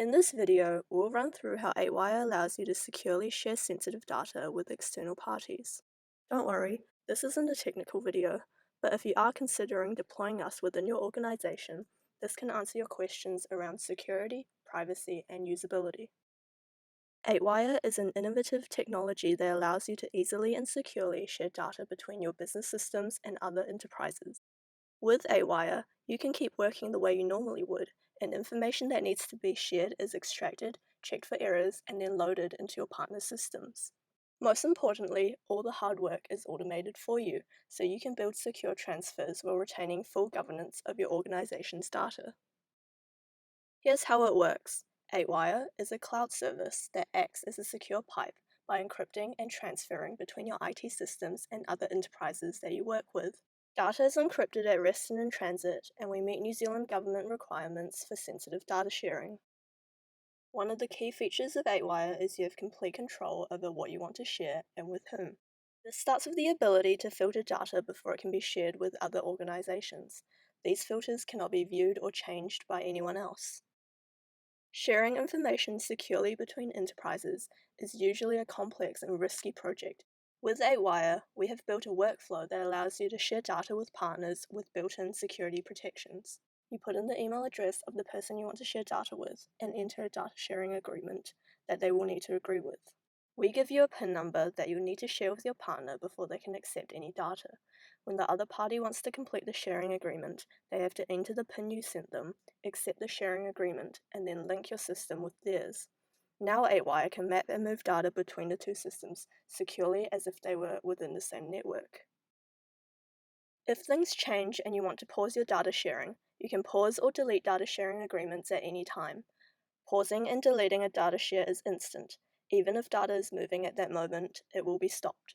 In this video, we'll run through how Eightwire allows you to securely share sensitive data with external parties. Don't worry, this isn't a technical video, but if you are considering deploying us within your organization, this can answer your questions around security, privacy, and usability. Eightwire is an innovative technology that allows you to easily and securely share data between your business systems and other enterprises. With Eightwire, you can keep working the way you normally would, and information that needs to be shared is extracted, checked for errors, and then loaded into your partner systems. Most importantly, all the hard work is automated for you, so you can build secure transfers while retaining full governance of your organization's data. Here's how it works. Eightwire is a cloud service that acts as a secure pipe by encrypting and transferring between your IT systems and other enterprises that you work with. Data is encrypted at rest and in transit, and we meet New Zealand government requirements for sensitive data sharing. One of the key features of Eightwire is you have complete control over what you want to share and with whom. This starts with the ability to filter data before it can be shared with other organizations. These filters cannot be viewed or changed by anyone else. Sharing information securely between enterprises is usually a complex and risky project. With Eightwire, we have built a workflow that allows you to share data with partners with built-in security protections. You put in the email address of the person you want to share data with and enter a data sharing agreement that they will need to agree with. We give you a PIN number that you'll need to share with your partner before they can accept any data. When the other party wants to complete the sharing agreement, they have to enter the PIN you sent them, accept the sharing agreement, and then link your system with theirs. Now Eightwire can map and move data between the two systems securely as if they were within the same network. If things change and you want to pause your data sharing, you can pause or delete data sharing agreements at any time. Pausing and deleting a data share is instant. Even if data is moving at that moment, it will be stopped.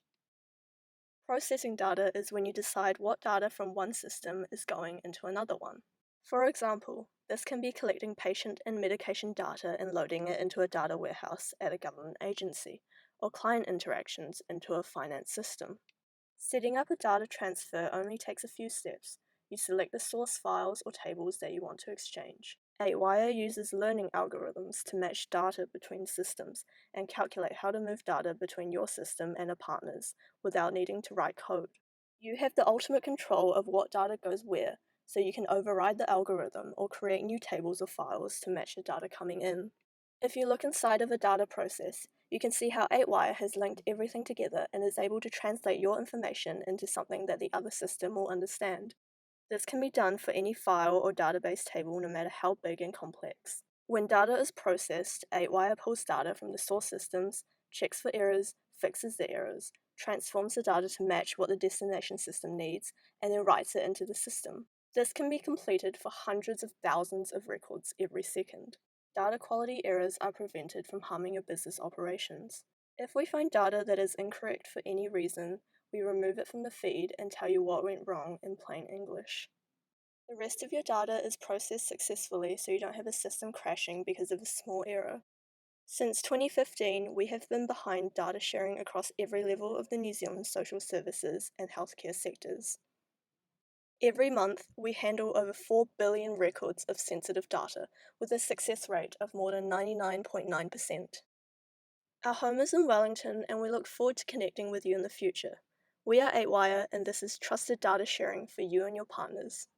Processing data is when you decide what data from one system is going into another one. For example, this can be collecting patient and medication data and loading it into a data warehouse at a government agency, or client interactions into a finance system. Setting up a data transfer only takes a few steps. You select the source files or tables that you want to exchange. Eightwire uses learning algorithms to match data between systems and calculate how to move data between your system and a partner's without needing to write code. You have the ultimate control of what data goes where, so you can override the algorithm or create new tables or files to match the data coming in. If you look inside of a data process, you can see how Eightwire has linked everything together and is able to translate your information into something that the other system will understand. This can be done for any file or database table no matter how big and complex. When data is processed, Eightwire pulls data from the source systems, checks for errors, fixes the errors, transforms the data to match what the destination system needs, and then writes it into the system. This can be completed for hundreds of thousands of records every second. Data quality errors are prevented from harming your business operations. If we find data that is incorrect for any reason, we remove it from the feed and tell you what went wrong in plain English. The rest of your data is processed successfully so you don't have a system crashing because of a small error. Since 2015, we have been behind data sharing across every level of the New Zealand social services and healthcare sectors. Every month, we handle over 4 billion records of sensitive data, with a success rate of more than 99.9%. Our home is in Wellington, and we look forward to connecting with you in the future. We are Eightwire, and this is trusted data sharing for you and your partners.